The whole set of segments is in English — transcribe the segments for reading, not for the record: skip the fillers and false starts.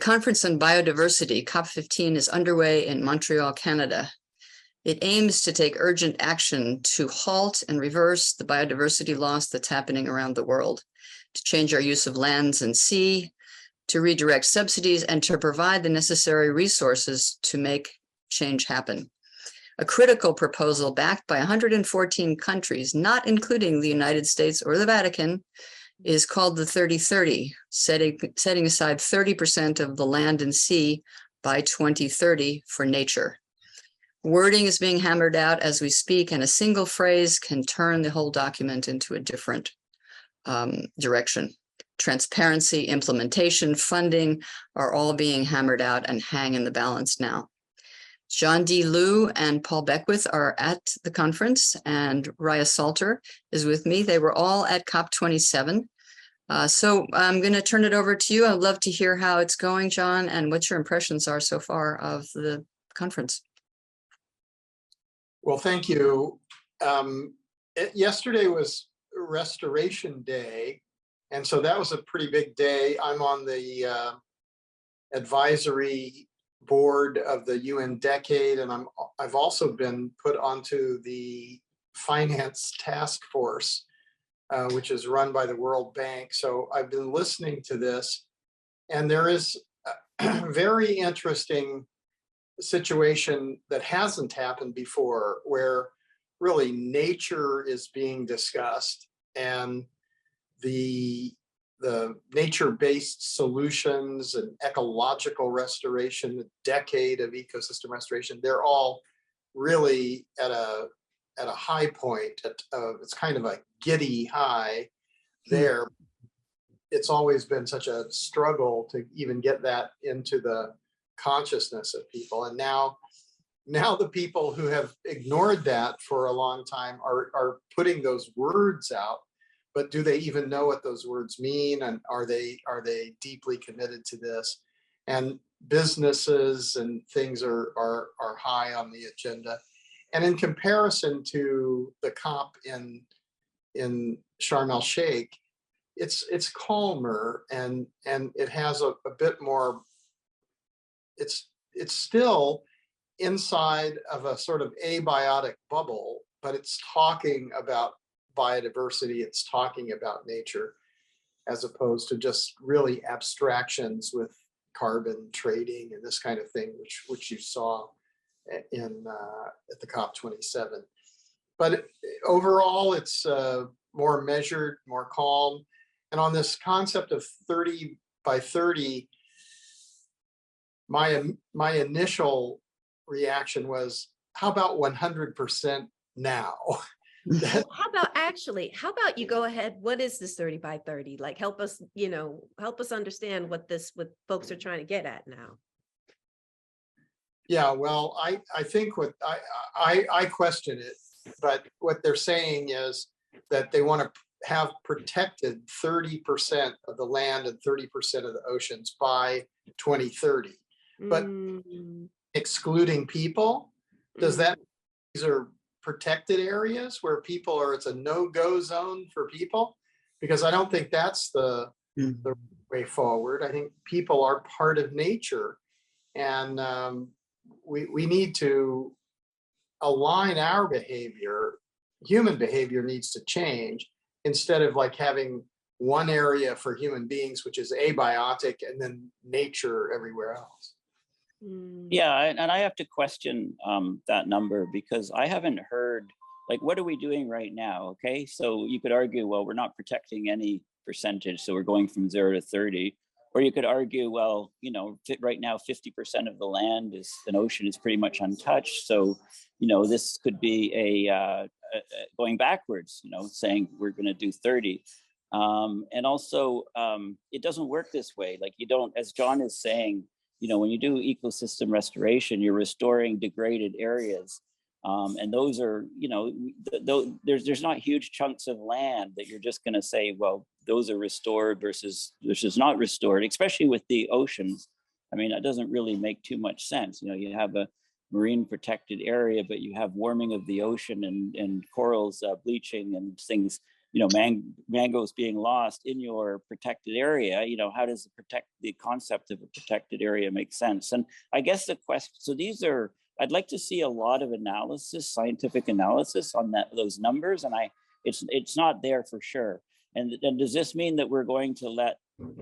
Conference on Biodiversity, COP15, is underway in Montreal, Canada. It aims to take urgent action to halt and reverse the biodiversity loss that's happening around the world, to change our use of lands and sea, to redirect subsidies, and to provide the necessary resources to make change happen. A critical proposal backed by 114 countries, not including the United States or the Vatican, is called the 30-30, setting aside 30% of the land and sea by 2030 for nature. Wording is being hammered out as we speak, and a single phrase can turn the whole document into a different direction. Transparency, implementation, funding are all being hammered out and hang in the balance now. John D. Liu and Paul Beckwith are at the conference, and Raya Salter is with me. They were all at COP27. So I'm going to turn it over to you. I'd love to hear how it's going, John, and what your impressions are so far of the conference. Well, thank you. Yesterday was Restoration Day, and so that was a pretty big day. I'm on the advisory board of the UN Decade, and I've also been put onto the finance task force, which is run by the World Bank. So I've been listening to this, and there is a very interesting situation that hasn't happened before, where really nature is being discussed, and the nature-based solutions and ecological restoration, the decade of ecosystem restoration, they're all really at a high point. It's kind of a giddy high there. It's always been such a struggle to even get that into the consciousness of people. And now the people who have ignored that for a long time are putting those words out. But do they even know what those words mean? And are they deeply committed to this? And businesses and things are high on the agenda. And in comparison to the COP in Sharm el Sheikh, it's calmer, and it has a bit more. It's still inside of a sort of abiotic bubble, but it's talking about biodiversity, it's talking about nature, as opposed to just really abstractions with carbon trading and this kind of thing, which you saw at the COP27. But overall, it's more measured, more calm. And on this concept of 30 by 30, my initial reaction was, how about 100% now? How about you go ahead? What is this 30 by 30? Like, help us understand what folks are trying to get at now. Yeah, well, I think I question it, but what they're saying is that they want to have protected 30% of the land and 30% of the oceans by 2030. But excluding people, does that mean these are protected areas where people are, it's a no-go zone for people? Because I don't think that's the way forward. I think people are part of nature, and we need to align our behavior. Human behavior needs to change, instead of like having one area for human beings, which is abiotic, and then nature everywhere else. Yeah, and I have to question that number, because I haven't heard, like, what are we doing right now? Okay, so you could argue, well, we're not protecting any percentage, so we're going from 0 to 30. Or you could argue, well, right now 50% of the land is an ocean is pretty much untouched. So, this could be a going backwards, saying we're going to do 30. And also, it doesn't work this way. Like, you don't, as John is saying, when you do ecosystem restoration, you're restoring degraded areas. And those are, there's not huge chunks of land that you're just going to say, well, those are restored versus not restored, especially with the oceans. I mean, that doesn't really make too much sense. You have a marine protected area, but you have warming of the ocean and corals bleaching and things mangoes being lost in your protected area, how does the concept of a protected area make sense? And I guess the question, so I'd like to see a lot of analysis, scientific analysis on those numbers, and it's not there for sure. And does this mean that we're going to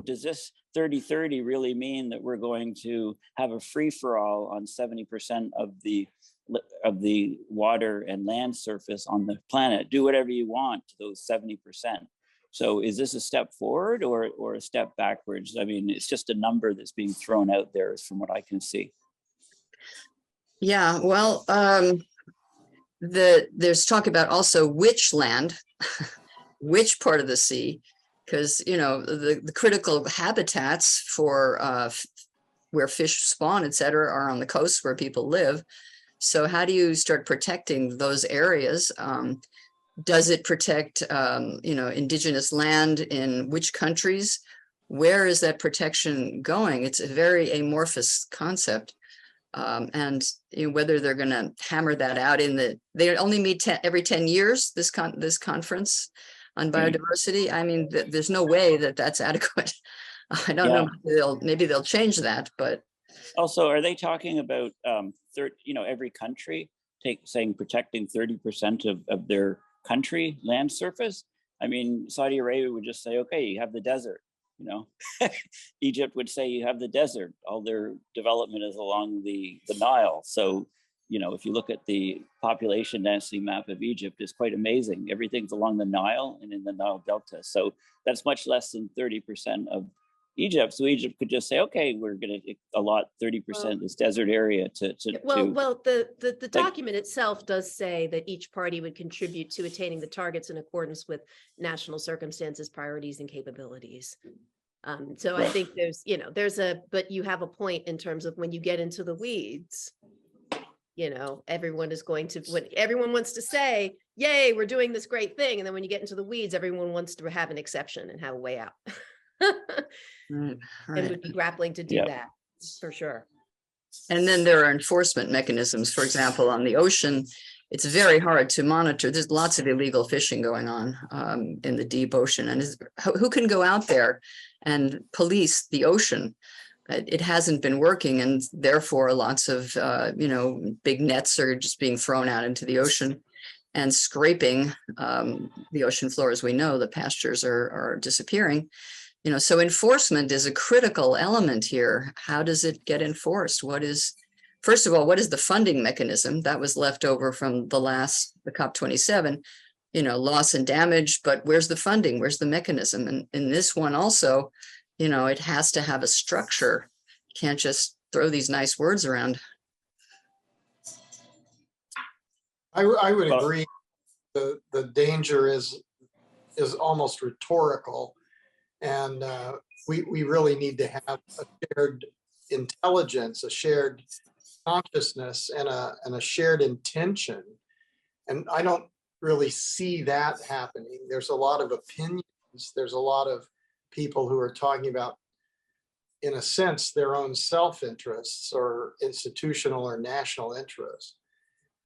does this 30-30 really mean that we're going to have a free-for-all on 70% of the water and land surface on the planet? Do whatever you want to those 70%. So is this a step forward or a step backwards? I mean, it's just a number that's being thrown out there from what I can see. Yeah, well, there's talk about also which land, which part of the sea, because the critical habitats for where fish spawn, et cetera, are on the coast where people live. So how do you start protecting those areas? Does it protect indigenous land in which countries? Where is that protection going? It's a very amorphous concept. And whether they're going to hammer that out they only meet every 10 years, this conference on biodiversity. I mean, there's no way that's adequate. I don't know, maybe they'll change that, but. Also, are they talking about, every country saying protecting 30% of their country land surface? I mean, Saudi Arabia would just say, okay, you have the desert. Egypt would say you have the desert. All their development is along the Nile. So, if you look at the population density map of Egypt, it's quite amazing. Everything's along the Nile and in the Nile Delta. So that's much less than 30% of Egypt. So Egypt could just say, okay, we're going to allot 30% this desert area the document itself does say that each party would contribute to attaining the targets in accordance with national circumstances, priorities, and capabilities. So I think but you have a point in terms of when you get into the weeds, everyone is going to, when everyone wants to say, yay, we're doing this great thing. And then when you get into the weeds, everyone wants to have an exception and have a way out. Right. And would be grappling to do that for sure. And then there are enforcement mechanisms. For example, on the ocean, it's very hard to monitor. There's lots of illegal fishing going on in the deep ocean. And who can go out there and police the ocean? It hasn't been working, and therefore lots of big nets are just being thrown out into the ocean and scraping the ocean floor. As we know, the pastures are disappearing. So enforcement is a critical element here. How does it get enforced? First of all, what is the funding mechanism that was left over from the COP27? Loss and damage, but where's the funding? Where's the mechanism? And in this one also, it has to have a structure. You can't just throw these nice words around. I would agree. The danger is almost rhetorical, and we really need to have a shared intelligence, a shared consciousness, and a shared intention. And I don't really see that happening. There's a lot of opinions. There's a lot of people who are talking about, in a sense, their own self-interests or institutional or national interests.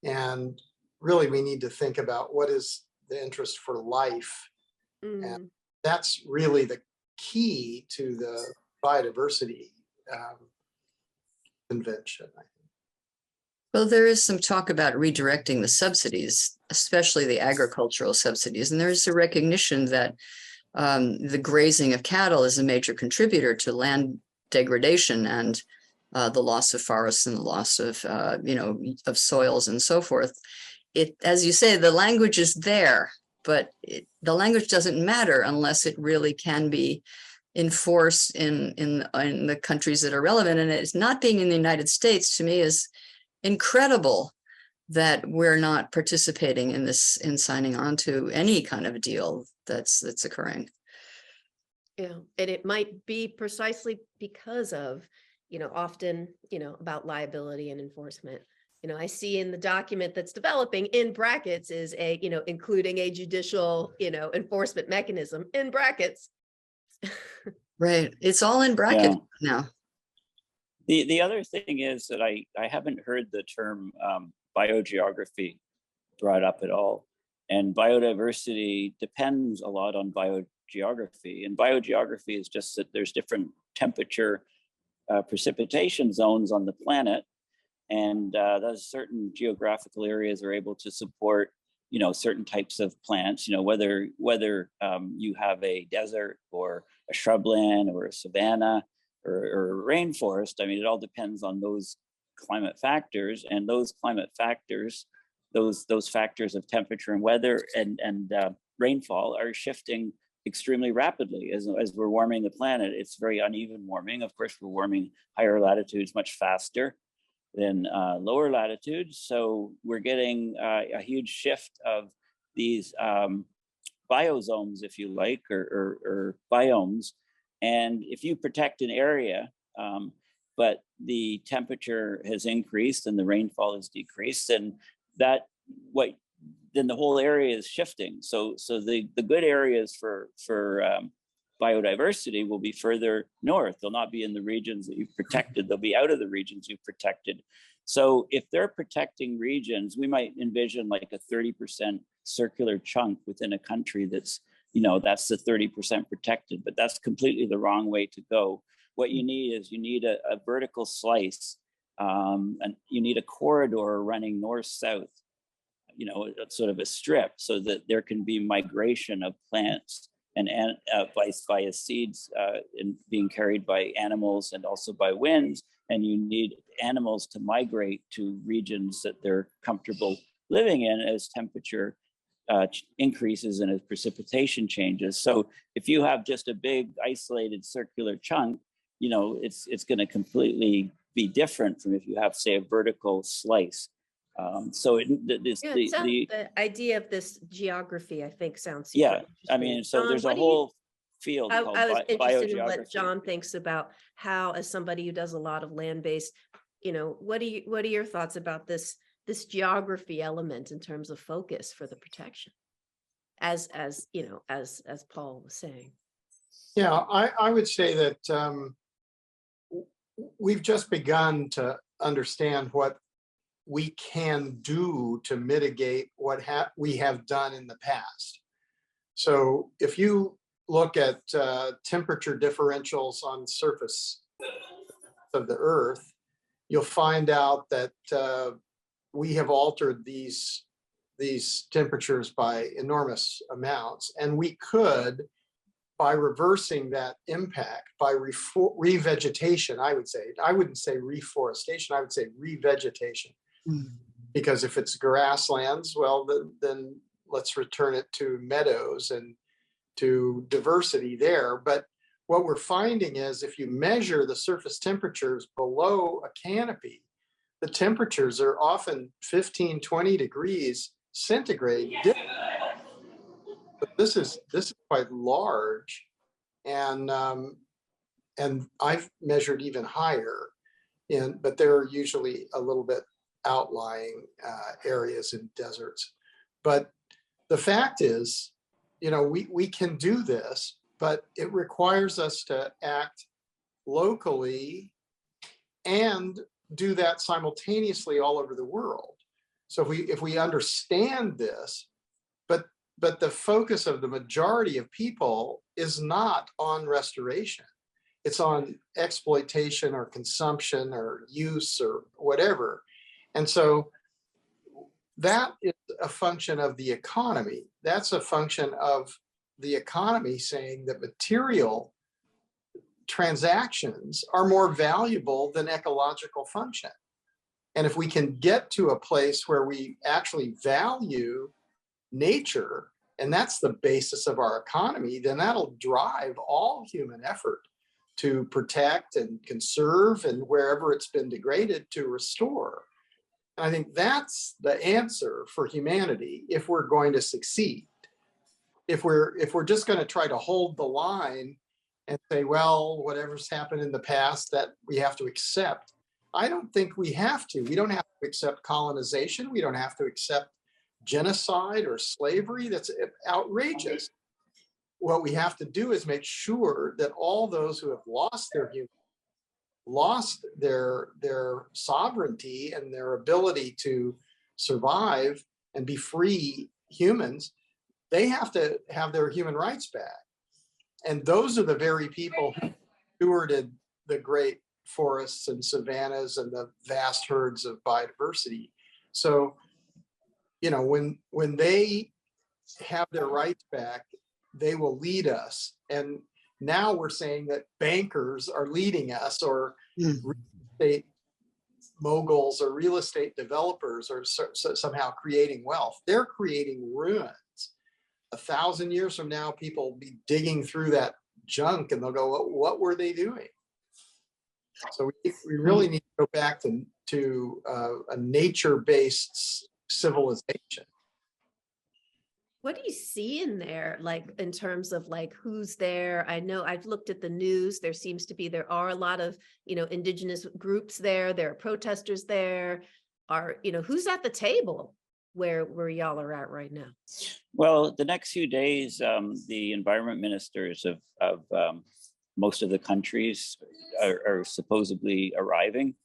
And really, we need to think about what is the interest for life. And that's really the key to the biodiversity convention, I think. Well, there is some talk about redirecting the subsidies, especially the agricultural subsidies. And there's a recognition that the grazing of cattle is a major contributor to land degradation and the loss of forests and the loss of, of soils and so forth. As you say, the language is there, but the language doesn't matter unless it really can be enforced in the countries that are relevant. And it's not being in the United States, to me, is incredible that we're not participating in this, in signing on to any kind of deal that's occurring. Yeah, and it might be precisely because of, often, about liability and enforcement. I see in the document that's developing in brackets is a, including a judicial, enforcement mechanism in brackets. Right. It's all in brackets now. The other thing is that I haven't heard the term biogeography brought up at all. And biodiversity depends a lot on biogeography. And biogeography is just that there's different temperature precipitation zones on the planet. And those certain geographical areas are able to support, you know, certain types of plants, you know, whether you have a desert or a shrubland or a savanna or a rainforest. I mean, it all depends on those climate factors, and those climate factors, those factors of temperature and weather and rainfall are shifting extremely rapidly as we're warming the planet. It's very uneven warming. Of course, we're warming higher latitudes much faster than lower latitudes. So we're getting a huge shift of these biozones, if you like, or biomes. And if you protect an area, but the temperature has increased and the rainfall has decreased, and then the whole area is shifting. So the good areas for biodiversity will be further north. They'll not be in the regions that you've protected. They'll be out of the regions you've protected. So if they're protecting regions, we might envision like a 30% circular chunk within a country that's, you know, that's the 30% protected, but that's completely the wrong way to go. What you need is a vertical slice, and you need a corridor running north-south, you know, sort of a strip, so that there can be migration of plants and via seeds being carried by animals and also by winds. And you need animals to migrate to regions that they're comfortable living in as temperature increases and as precipitation changes. So if you have just a big isolated circular chunk, you know, it's going to completely be different from if you have, say, a vertical slice. The idea of this geography, I think, sounds yeah. I mean, so there's a whole field called I was interested in what biogeography. John thinks about how, as somebody who does a lot of land-based, you know, what are your thoughts about this geography element in terms of focus for the protection, as you know, as Paul was saying? Yeah, I would say that we've just begun to understand what we can do to mitigate what we have done in the past. So if you look at temperature differentials on the surface of the Earth, you'll find out that we have altered these temperatures by enormous amounts, and we could, by reversing that impact, by revegetation, I would say. I wouldn't say reforestation, I would say revegetation. Because if it's grasslands, well, then let's return it to meadows and to diversity there. But what we're finding is if you measure the surface temperatures below a canopy, the temperatures are often 15, 20 degrees centigrade. But this is quite large, and I've measured even higher, but they're usually a little bit outlying areas in deserts. But the fact is, you know, we can do this, but it requires us to act locally and do that simultaneously all over the world. So if we understand this, but the focus of the majority of people is not on restoration. It's on exploitation or consumption or use or whatever. And so that is a function of the economy. That's a function of the economy saying that material transactions are more valuable than ecological function. And if we can get to a place where we actually value nature, and that's the basis of our economy, then that'll drive all human effort to protect and conserve, and wherever it's been degraded, to restore. And I think that's the answer for humanity if we're going to succeed. If we're just going to try to hold the line and say, well, whatever's happened in the past, that we have to accept. I don't think we have to. We don't have to accept colonization. We don't have to accept genocide or slavery. That's outrageous. What we have to do is make sure that all those who have lost their sovereignty and their ability to survive and be free humans, they have to have their human rights back. And those are the very people who stewarded the great forests and savannas and the vast herds of biodiversity. So, you know, when they have their rights back, they will lead us. And now we're saying that bankers are leading us, or real estate moguls or real estate developers are somehow creating wealth. They're creating ruins. 1,000 years from now, people will be digging through that junk and they'll go, what were they doing? So we really need to go back to a nature-based civilization. What do you see in there, like in terms of like who's there? I know I've looked at the news. There are a lot of, you know, indigenous groups there. There are protesters there. Who's at the table where y'all are at right now? Well, the next few days, the environment ministers of most of the countries are supposedly arriving,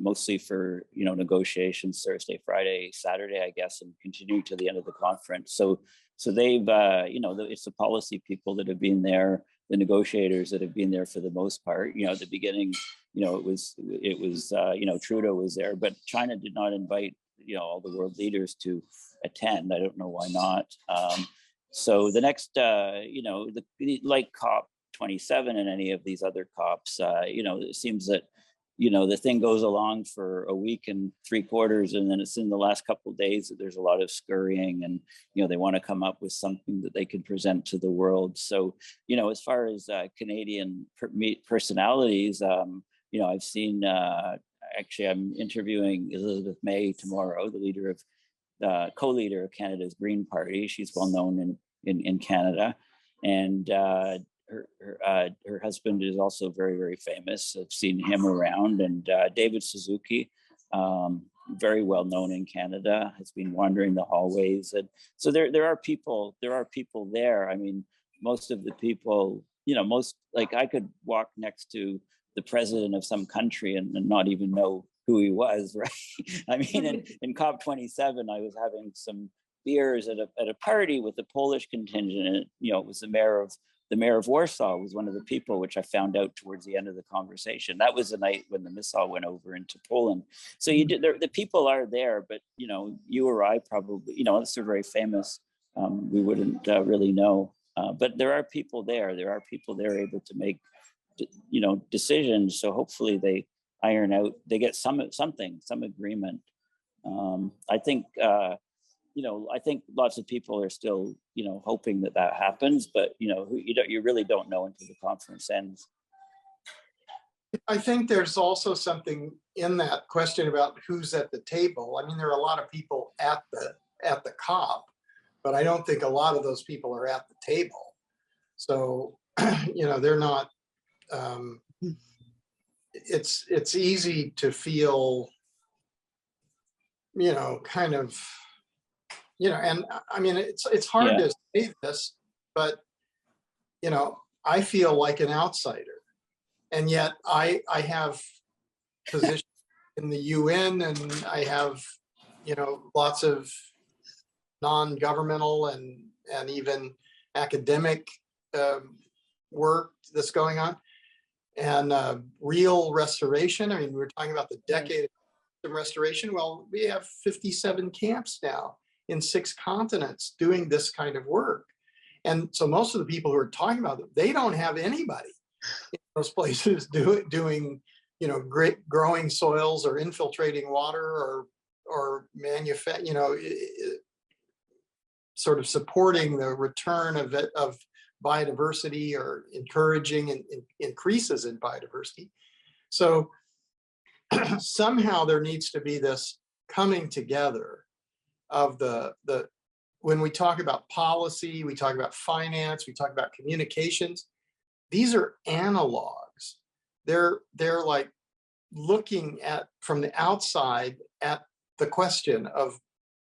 mostly for, you know, negotiations Thursday, Friday, Saturday, I guess, and continue to the end of the conference. So they've, you know, it's the policy people that have been there, the negotiators that have been there for the most part. You know, at the beginning, you know, it was you know, Trudeau was there, but China did not invite, you know, all the world leaders to attend. I don't know why not. So the next, you know, like COP27 and any of these other COPs, you know, it seems that, you know, the thing goes along for a week and 3/4, and then it's in the last couple of days that there's a lot of scurrying, and, you know, they want to come up with something that they can present to the world. So, you know, as far as Canadian personalities, you know, I've seen, actually, I'm interviewing Elizabeth May tomorrow, the leader of, co-leader of Canada's Green Party. She's well known in Canada, and her husband is also very, very famous. I've seen him around, and David Suzuki, very well known in Canada, has been wandering the hallways. And so there are people there. I mean, most of the people, you know, like I could walk next to the president of some country and not even know who he was, right? I mean, in COP27, I was having some beers at a party with the Polish contingent, and, you know, it was the mayor of Warsaw was one of the people, which I found out towards the end of the conversation. That was the night when the missile went over into Poland. So the people are there, but, you know, you or I probably, you know, unless they're very famous, we wouldn't really know. But there are people there. There are people there able to make, you know, decisions. So hopefully they iron out, they get some agreement. I think, you know, I think lots of people are still, you know, hoping that happens, but, you know, you really don't know until the conference ends. I think there's also something in that question about who's at the table. I mean, there are a lot of people at the COP, but I don't think a lot of those people are at the table. So, you know, they're not. It's easy to feel, you know, kind of, you know, and I mean, it's hard to say this, but, you know, I feel like an outsider, and yet I have positions in the UN, and I have, you know, lots of non-governmental and even academic work that's going on, and real restoration. I mean, we're talking about the decade of restoration. Well, we have 57 camps now in 6 continents doing this kind of work. And so most of the people who are talking about it, they don't have anybody in those places doing, you know, great growing soils or infiltrating water or you know, sort of supporting the return of biodiversity or encouraging increases in biodiversity. So somehow there needs to be this coming together of when we talk about policy, we talk about finance, we talk about communications. These are analogs. They're like looking at from the outside at the question of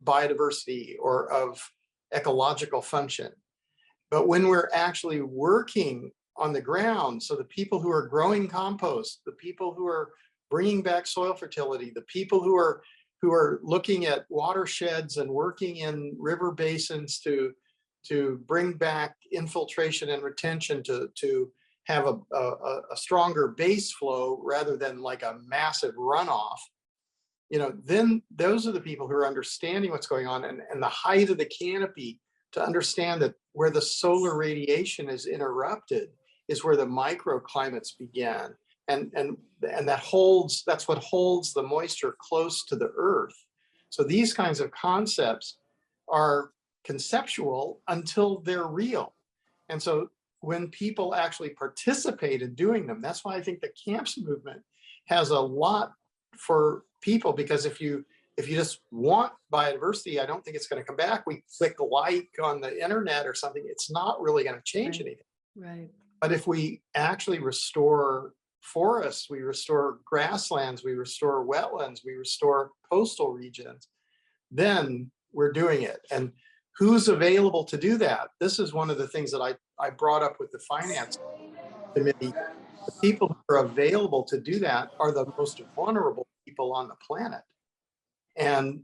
biodiversity or of ecological function. But when we're actually working on the ground, so the people who are growing compost, the people who are bringing back soil fertility, the people who are who are looking at watersheds and working in river basins to bring back infiltration and retention to have a stronger base flow rather than like a massive runoff, then those are the people who are understanding what's going on, and the height of the canopy to understand that where the solar radiation is interrupted is where the microclimates begin. And that's what holds the moisture close to the earth. So these kinds of concepts are conceptual until they're real. And so when people actually participate in doing them, that's why I think the camps movement has a lot for people, because if you just want biodiversity, I don't think it's going to come back. We click like on the internet or something, it's not really going to change anything. Right. But if we actually restore forests, we restore grasslands, we restore wetlands, we restore coastal regions, then we're doing it. And who's available to do that? This is one of the things that I brought up with the finance committee. The people who are available to do that are the most vulnerable people on the planet. And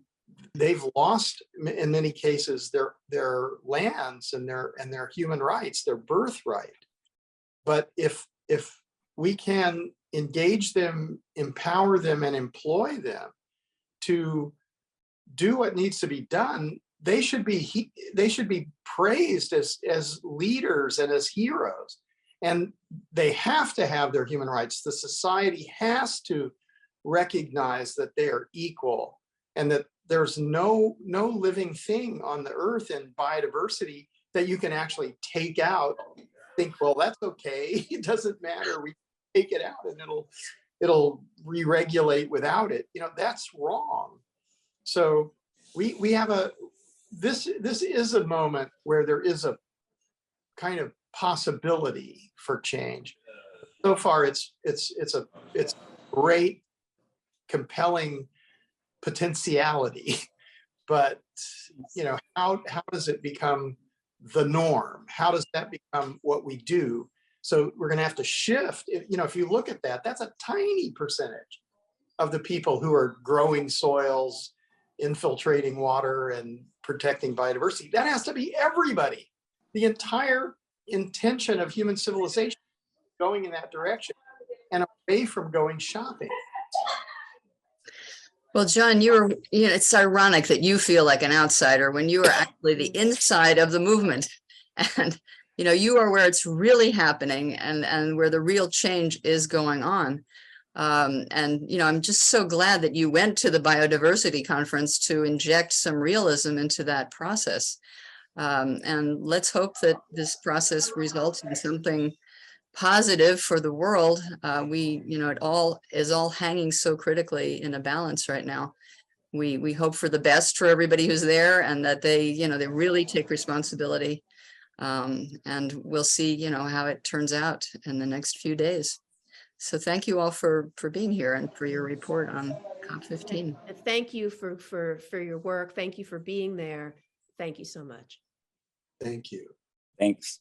they've lost, in many cases, their lands and their human rights, their birthright. But if we can engage them, empower them, and employ them to do what needs to be done, they should be praised as leaders and as heroes. And they have to have their human rights. The society has to recognize that they are equal, and that there's no living thing on the earth in biodiversity that you can actually take out, think, well, that's okay, it doesn't matter, we take it out and it'll re-regulate without it. That's wrong. So we have this is a moment where there is a kind of possibility for change. So far, it's great, compelling potentiality, but how does it become the norm? How does that become what we do? So we're going to have to shift. If you look at that, that's a tiny percentage of the people who are growing soils, infiltrating water, and protecting biodiversity. That has to be everybody. The entire intention of human civilization going in that direction and away from going shopping. Well, John, it's ironic that you feel like an outsider when you are actually the inside of the movement. And, you are where it's really happening and where the real change is going on. I'm just so glad that you went to the biodiversity conference to inject some realism into that process. And let's hope that this process results in something positive for the world. It all is hanging so critically in a balance right now. We hope for the best for everybody who's there, and that they really take responsibility. And we'll see, how it turns out in the next few days. So thank you all for being here and for your report on COP15. Thank you for your work. Thank you for being there. Thank you so much. Thank you. Thanks.